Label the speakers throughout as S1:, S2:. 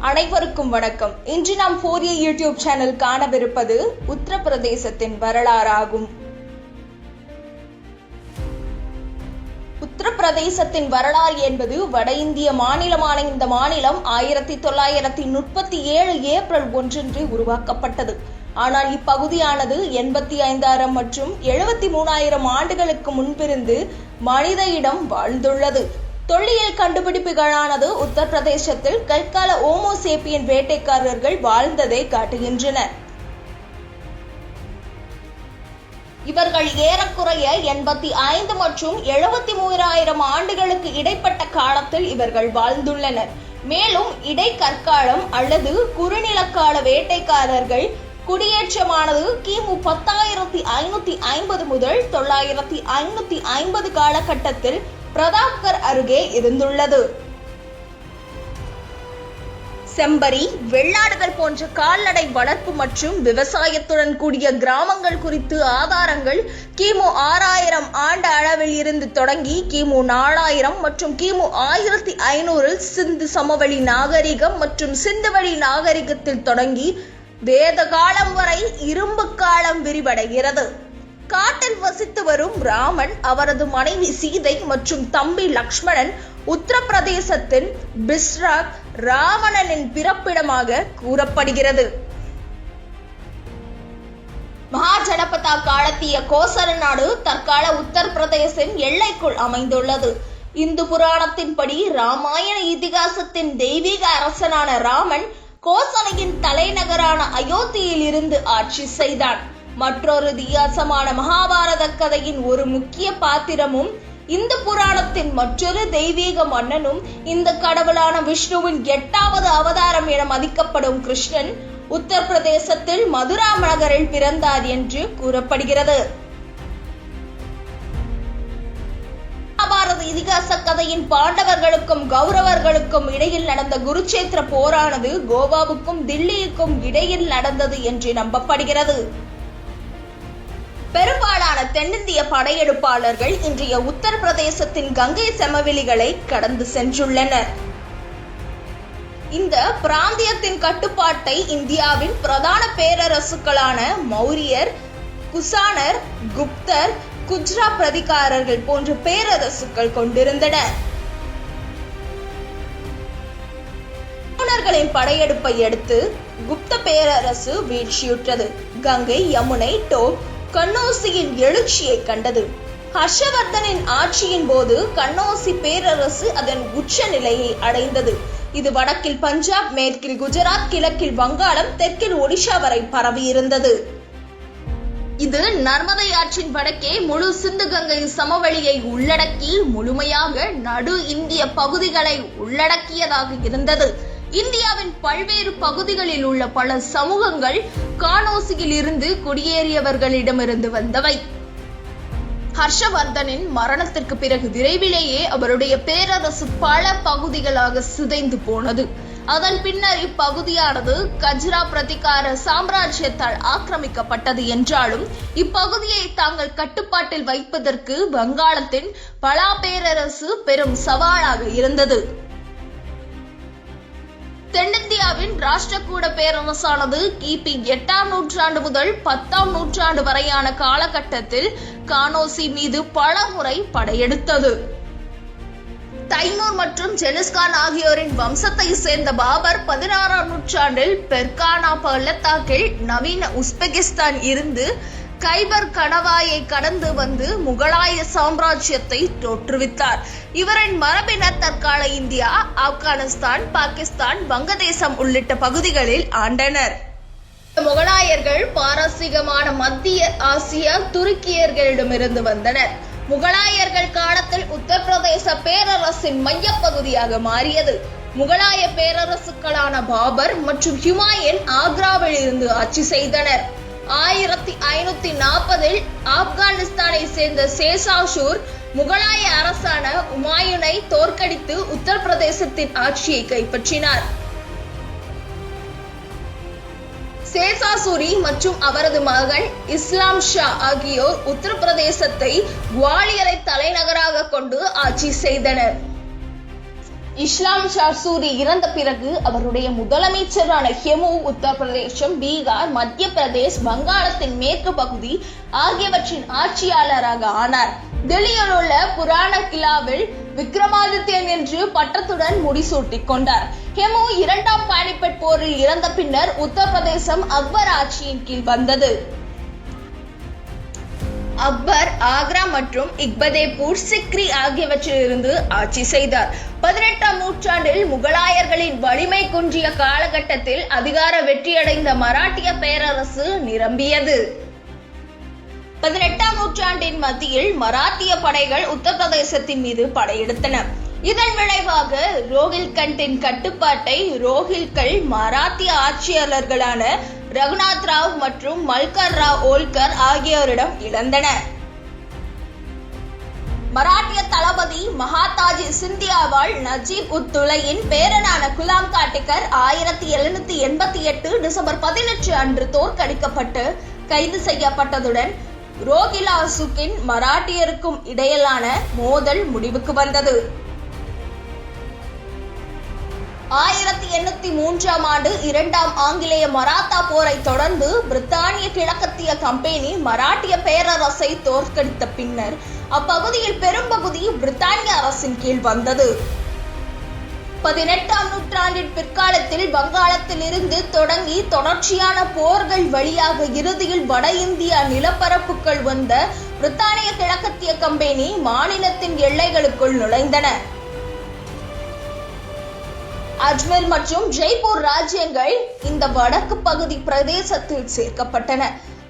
S1: அனைவருக்கும் வணக்கம். இன்று நாம் ஃபோரிய யூடியூப் சேனல் காணவிருப்பது உத்தரப்பிரதேசத்தின் வரலாறாகும். உத்தரப்பிரதேசத்தின் வரலாறு என்பது வட இந்திய மாநிலமான இந்த மாநிலம் 1937 ஏப்ரல் 1 உருவாக்கப்பட்டது. ஆனால் இப்பகுதியானது 85,000 மற்றும் 73,000 ஆண்டுகளுக்கு முன்பிருந்து மனித இடம் வாழ்ந்துள்ளது. தொல்லியல் கண்டுபிடிப்புகளானது உத்தரப்பிரதேசத்தில் கற்கால ஓமோசேப்பியன் வேட்டைக்காரர்கள் வாழ்ந்ததை காட்டுகின்றன. இவர்கள் ஏறக்குறைய 85 மற்றும் 73,000 ஆண்டுகளுக்கு இடைப்பட்ட காலத்தில் இவர்கள் வாழ்ந்துள்ளனர். மேலும் இடைக்கற்காலம் அல்லது குறுநிலக்கால வேட்டைக்காரர்கள் குடியேற்றமானது கிமு 10,550 முதல் 9,550 காலகட்டத்தில் பிரதாப்கர் அருகே இருந்துள்ளது. செம்பரி, வெள்ளாடுகள் போன்ற கால்நடை வளர்ப்பு மற்றும் விவசாயத்துடன் கூடிய கிராமங்கள் குறித்து ஆதாரங்கள் கிமு 6,000 ஆண்டு அளவில் இருந்து தொடங்கி கிமு 4,000 மற்றும் கிமு 1500 சிந்து சமவெளி நாகரிகம் மற்றும் சிந்துவெளி நாகரிகத்தில் தொடங்கி வேத காலம் வரை இரும்பு காலம் விரிவடைகிறது. காட்டில் வசித்து வரும் ராமன், அவரது மனைவி சீதை மற்றும் தம்பி லக்ஷ்மணன் உத்தரப்பிரதேசத்தின் பிஸ்ராக் ராவணனின் பிறப்பிடமாக கூறப்படுகிறது. மகாஜனபதா காலத்திய கோசல நாடு தற்கால உத்தரப்பிரதேசின் எல்லைக்குள் அமைந்துள்ளது. இந்து புராணத்தின்படி ராமாயண இதிகாசத்தின் தெய்வீக அரசனான ராமன் கோசலையின் தலைநகரான அயோத்தியில் இருந்து ஆட்சி செய்தான். மற்றொரு இதிகாசமான மகாபாரத கதையின் ஒரு முக்கிய பாத்திரமும் இந்த புராணத்தின் மற்றொரு தெய்வீக மன்னனும் இந்த கடவுளான விஷ்ணுவின் 8வது அவதாரம் என மதிக்கப்படும் கிருஷ்ணன் உத்தரப்பிரதேசத்தில் மதுரா நகரில் பிறந்தார் என்று கூறப்படுகிறது. மகாபாரத இதிகாச கதையின் பாண்டவர்களுக்கும் கௌரவர்களுக்கும் இடையில் நடந்த குருச்சேத்திர போரானது கோவாவுக்கும் தில்லிக்கும் இடையில் நடந்தது என்று நம்பப்படுகிறது. பெரும்பாலான தென்னிந்திய படையெடுப்பாளர்கள் இன்றைய உத்தரப்பிரதேசத்தின் கங்கை சமவெளிகளை கடந்து சென்றுள்ளனர். இந்த பிராந்தியத்தின் கட்டுப்பாட்டை இந்தியாவின் பிரதான பேரரசுகளான மௌரியர், குசானர், குப்தர், குஜ்ரா பிரதிகாரர்கள் போன்ற பேரரசுகள் கொண்டிருந்தன. சோழர்களின் படையெடுப்பை அடுத்து குப்த பேரரசு வீழ்ச்சியுற்றது. கங்கை, யமுனை, டோப், கன்னௌசியின் எழுச்சியை கண்டது. ஹர்ஷவர்தனின் ஆட்சியின் போது கன்னௌசி பேரரசு அதன் உச்ச நிலையை அடைந்தது. இது வடக்கில் பஞ்சாப், மேற்கில் குஜராத், கிழக்கில் வங்காளம், தெற்கில் ஒடிஷா வரை பரவி இருந்தது. இது நர்மதை ஆற்றின் வடக்கே முழு சிந்து கங்கை சமவெளியை உள்ளடக்கி முழுமையாக நடு இந்திய பகுதிகளை உள்ளடக்கியதாக இருந்தது. இந்தியாவின் பல்வேறு பகுதிகளில் உள்ள பல சமூகங்கள் கானோசியில் இருந்து குடியேறியவர்களிடமிருந்து வந்தவை. ஹர்ஷவர்தனின் மரணத்திற்கு பிறகு விரைவிலேயே அவருடைய பேரரசு பல பகுதிகளாக சிதைந்து போனது. அதன் பின்னர் இப்பகுதியானது கஜ்ரா பிரதிகார சாம்ராஜ்யத்தால் ஆக்கிரமிக்கப்பட்டது என்றாலும் இப்பகுதியை தாங்கள் கட்டுப்பாட்டில் வைப்பதற்கு வங்காளத்தின் பலா பேரரசு பெரும் சவாலாக இருந்தது. தென்னிந்தியாவின் ராஷ்டிரகூட பேரரசானது கிபி 8ஆம் நூற்றாண்டு முதல் 10ஆம் நூற்றாண்டு வரையான காலகட்டத்தில் கானோசி மீது பல முறை படையெடுத்தது. தைமூர் மற்றும் ஜெனிஸ்கான் ஆகியோரின் வம்சத்தை சேர்ந்த பாபர் 16ஆம் நூற்றாண்டில் பெர்கானா பள்ளத்தாக்கில் நவீன உஸ்பெகிஸ்தான் இருந்து கைபர் கணவாயை கடந்து வந்து முகலாய சாம்ராஜ்யத்தை தோற்றுவித்தார். இவரின் மரபினர் தற்கால இந்தியா, ஆப்கானிஸ்தான், பாகிஸ்தான், வங்கதேசம் உள்ளிட்ட பகுதிகளில் ஆண்டனர். முகலாயர்கள் பாரசீகமான மத்திய ஆசிய துருக்கியர்களிடமிருந்து வந்தனர். முகலாயர்கள் காலத்தில் உத்தரப்பிரதேச பேரரசின் மையப்பகுதியாக மாறியது. முகலாய பேரரசுகளான பாபர் மற்றும் ஹுமாயூன் ஆக்ராவில் இருந்து ஆட்சி செய்தனர். 1540 ஆப்கானிஸ்தானை சேர்ந்த சேசாசூர் முகலாய அரசான உமாயூனை தோற்கடித்து உத்தரப்பிரதேசத்தின் ஆட்சியை கைப்பற்றினார். சேசாசூரி மற்றும் அவரது மகன் இஸ்லாம் ஷா ஆகியோர் உத்தரப்பிரதேசத்தை குவாலியரை தலைநகராக கொண்டு ஆட்சி செய்தனர். இஸ்லாம் ஷாசூரி இறந்த பிறகு அவருடைய முதலமைச்சரான ஹெமு உத்தரப்பிரதேசம், பீகார், மத்திய பிரதேஷ், வங்காளத்தின் மேற்கு பகுதி ஆகியவற்றின் ஆட்சியாளராக ஆனார். டெல்லியில் உள்ள புராண கிலாவில் விக்ரமாதித்யன் என்று பட்டத்துடன் முடிசூட்டிக் கொண்டார். ஹெமு இரண்டாம் பானிபட் போரில் இறந்த பின்னர் உத்தரப்பிரதேசம் அக்பர் ஆட்சியின் கீழ் வந்தது. அக்பர் ஆக்ரா மற்றும் இக்பதேபூர், சிக்ரி ஆகியவற்றிலிருந்து ஆட்சி செய்தார். 18ஆம் நூற்றாண்டில் முகலாயர்களின் வலிமை குன்றிய காலகட்டத்தில் அதிகார வெற்றியடைந்த மராட்டிய பேரரசு நிரம்பியது. 18ஆம் நூற்றாண்டின் மத்தியில் மராத்திய படைகள் உத்தரப்பிரதேசத்தின் மீது படையெடுத்தன. இதன் விளைவாக ரோஹில்கண்டின் கட்டுப்பாட்டை ரோஹில்கள் மராத்திய ஆட்சியாளர்களான ரகுநாத் ராவ் மற்றும் மல்கர் ராவ் ஓல்கர் ஆகியோரிடம் இழந்தனர். மராட்டிய தளபதி மகாதாஜி சிந்தியாவால் நஜீப் உத் துலையின் பேரனான குலாம் காட்டிகர் 1788 டிசம்பர் 18 அன்று தோற்கடிக்கப்பட்டு கைது செய்யப்பட்டதுடன் ரோகிலாசுக்கின் மராட்டியருக்கும் இடையிலான மோதல் முடிவுக்கு வந்தது. 1803ஆம் ஆண்டு இரண்டாம் ஆங்கிலேய மராத்தா போரை தொடர்ந்து பிரித்தானிய கிழக்கத்திய கம்பெனி மராட்டிய பேரரசை தோற்கடித்த பின்னர் அப்பகுதியில் பெரும்பகுதி பிரித்தானிய அரசின் கீழ் வந்தது. 18ஆம் நூற்றாண்டின் பிற்காலத்தில் வங்காளத்தில் இருந்து தொடங்கி தொடர்ச்சியான போர்கள் வழியாக இறுதியில் வட இந்தியா நிலப்பரப்புகள் வந்த பிரித்தானிய கிழக்கத்திய கம்பெனி மாநிலத்தின் எல்லைகளுக்குள் நுழைந்தன. அஜ்மீர் மற்றும் ஜெய்ப்பூர் ராஜ்யங்கள் இந்த வடக்கு பகுதி பிரதேசத்தில் சேர்க்கப்பட்டன.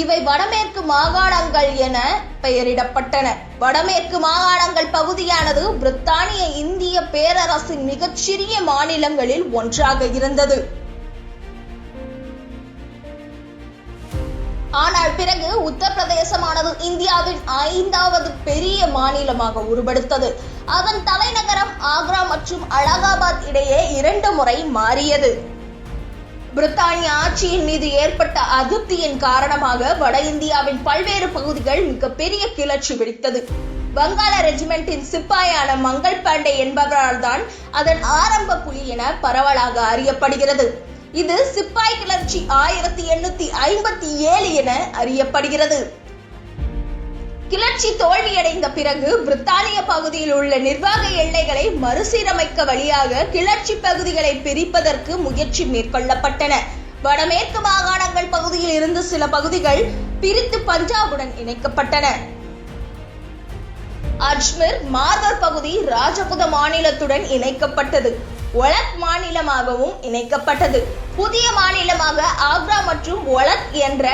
S1: இவை வடமேற்கு மாகாணங்கள் என பெயரிடப்பட்டன. வடமேற்கு மாகாணங்கள் பகுதியானது பிரித்தானிய இந்திய பேரரசின் மிகச்சிறிய மாநிலங்களில் ஒன்றாக இருந்தது. ஆனால் பிறகு உத்தரப்பிரதேசமானது இந்தியாவின் 5வது பெரிய மாநிலமாக உருவெடுத்தது. அதன் தலைநகரம் ஆக்ரா மற்றும் அலகாபாத் இடையே 2 முறை மாறியது. பிரித்தானிய ஆட்சியின் மீது ஏற்பட்ட அதிருப்தியின் காரணமாக வட இந்தியாவின் பல்வேறு பகுதிகள் மிகப்பெரிய கிளர்ச்சி வெடித்தது. வங்காள ரெஜிமெண்டின் சிப்பாயான மங்கள் பாண்டே என்பவரால் தான் அதன் ஆரம்ப புலி என பரவலாக அறியப்படுகிறது. இது சிப்பாய் கிளர்ச்சி 1857 என அறியப்படுகிறது. கிளர்ச்சி தோல்வியடைந்த பிறகு பிரித்தானிய பகுதியில் உள்ள நிர்வாக எல்லைகளை மறுசீரமைக்க வழியாக கிளர்ச்சி பகுதிகளை பிரிப்பதற்கு முயற்சி மேற்கொள்ளப்பட்டன. வடமேற்கு மாகாணங்கள் பகுதியில் இருந்து சில பகுதிகள் பிரித்து பஞ்சாபுடன் இணைக்கப்பட்டன. அஜ்மீர் மார்வர் பகுதி ராஜபுத மாநிலத்துடன் இணைக்கப்பட்டது. ஒலக் மாநிலமாகவும் இணைக்கப்பட்டது. புதிய மாநிலமாக ஆக்ரா மற்றும் ஒலக் என்ற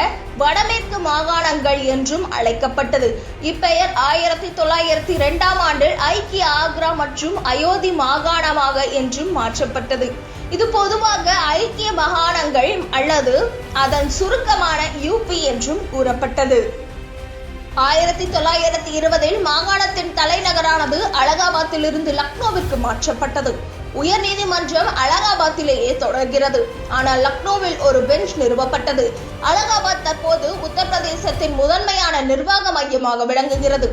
S1: வடமேற்கு மாகாணங்கள் என்றும் அழைக்கப்பட்டது. இப்பெயர் 1902ஆம் ஆண்டில் ஐக்கிய ஆக்ரா மற்றும் அயோத்தி மாகாணமாக என்றும் மாற்றப்பட்டது. இது பொதுவாக ஐக்கிய மாகாணங்கள் அல்லது அதன் சுருக்கமான யூபி என்றும் கூறப்பட்டது. 1920இல் மாகாணத்தின் தலைநகரானது அலகாபாத்திலிருந்து லக்னோவிற்கு மாற்றப்பட்டது. உயர் நீதிமன்றம் அலகாபாத்திலேயே தொடர்கிறது. ஆனால் லக்னோவில் ஒரு பெஞ்ச் நிறுவப்பட்டது. அலகாபாத் தற்போது உத்தரப்பிரதேசத்தின் முதன்மையான நிர்வாக மையமாக விளங்குகிறது.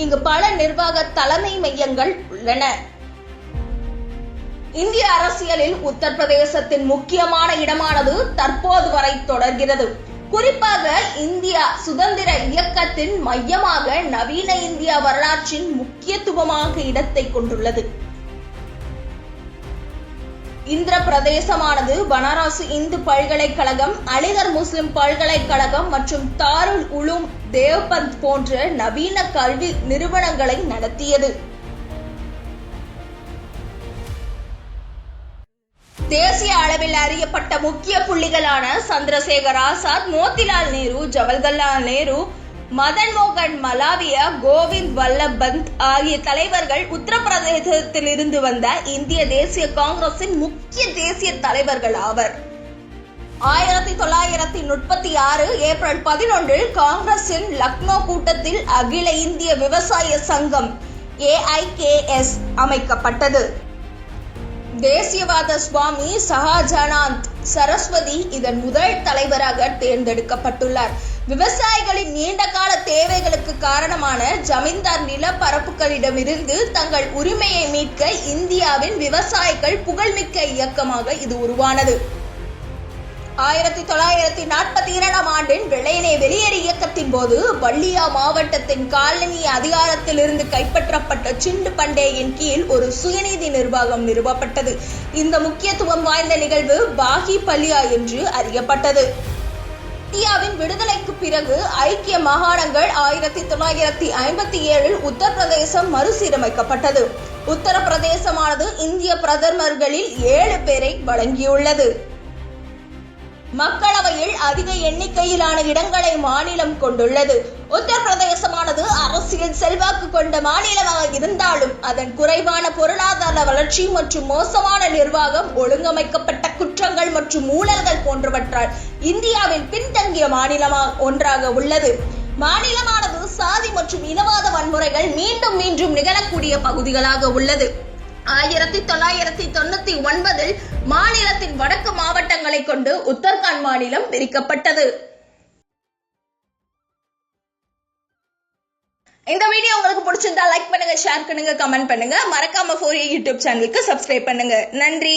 S1: இங்கு பல நிர்வாக தலைமை மையங்கள் உள்ளன. இந்திய அரசியலில் உத்தரப்பிரதேசத்தின் முக்கியமான இடமானது தற்போது வரை தொடர்கிறது. குறிப்பாக இந்தியா சுதந்திர இயக்கத்தின் மையமாக நவீன இந்தியா வரலாற்றின் முக்கியத்துவமாக இடத்தை கொண்டுள்ளது. இந்திர பிரதேசமானது பனாரஸ் இந்து பல்கலைக்கழகம், அலிகர் முஸ்லிம் பல்கலைக்கழகம் மற்றும் தாருல் உலூம் தேவ்பந்த் போன்ற நவீன கல்வி நிறுவனங்களை நடத்தியது. தேசிய அளவில் அறியப்பட்ட முக்கிய புள்ளிகளான சந்திரசேகர் ஆசாத், மோதிலால் நேரு, ஜவஹர்லால் நேரு, மதன் மோகன் மலாவியா, கோவிந்த் வல்லப் பந்த் ஆகிய தலைவர்கள் உத்தரப்பிரதேசத்தில் இருந்து வந்த இந்திய தேசிய காங்கிரசின் முக்கிய தேசிய தலைவர்கள் ஆவர். 1936 ஏப்ரல் 11 காங்கிரசின் லக்னோ கூட்டத்தில் அகில இந்திய விவசாய சங்கம் AIKS அமைக்கப்பட்டது. தேசியவாத சுவாமி சஹஜானந்த் சரஸ்வதி இதன் முதல் தலைவராக தேர்ந்தெடுக்கப்பட்டுள்ளார். விவசாயிகளின் நீண்டகால தேவைகளுக்கு காரணமான ஜமீன்தார் நிலப்பரப்புகளிடமிருந்து தங்கள் உரிமையை மீட்க இந்தியாவின் விவசாயிகள் புகழ்மிக்க இயக்கமாக இது உருவானது. 1942 ஆண்டின் வெள்ளையனே வெளியேறு இயக்கத்தின் போது வள்ளியா மாவட்டத்தின் காலனி அதிகாரத்திலிருந்து கைப்பற்றப்பட்ட சிண்டு பண்டேயின் கீழ் ஒரு சுயநீதி நிர்வாகம் நிறுவப்பட்டது. இந்த முக்கியத்துவம் வாய்ந்த நிகழ்வு பாகி பல்லியா என்று அறியப்பட்டது. இந்தியாவின் விடுதலைக்கு பிறகு ஐக்கிய மாகாணங்கள் 1957 உத்தரப்பிரதேசம் மறுசீரமைக்கப்பட்டது. உத்தரப்பிரதேசமானது இந்திய பிரதமர்களில் 7 பேரை வழங்கியுள்ளது. மக்களவையில் அதிக எண்ணிக்கையிலான இடங்களை மாநிலம் கொண்டுள்ளது. உத்தரப்பிரதேசமானது அரசியல் செல்வாக்கு கொண்ட மாநிலமாக இருந்தாலும் அதன் குறைவான பொருளாதார வளர்ச்சி மற்றும் மோசமான நிர்வாகம், ஒழுங்கமைக்கப்பட்ட குற்றங்கள் மற்றும் ஊழல்கள் போன்றவற்றால் இந்தியாவின் பின்தங்கிய மாநிலமாக ஒன்றாக உள்ளது. மாநிலமானது சாதி மற்றும் இனவாத வன்முறைகள் மீண்டும் மீண்டும் நிகழக்கூடிய பகுதிகளாக உள்ளது. 1999 மாநிலத்தின் வடக்கு மாவட்டங்களை கொண்டு உத்தரகாண்ட் மாநிலம் பிரிக்கப்பட்டது. இந்த வீடியோ உங்களுக்கு பிடிச்சிருந்தா லைக் பண்ணுங்க, ஷேர் பண்ணுங்க, கமெண்ட் பண்ணுங்க. மறக்காம 4A யூடியூப் சேனலுக்கு சப்ஸ்கிரைப் பண்ணுங்க. நன்றி.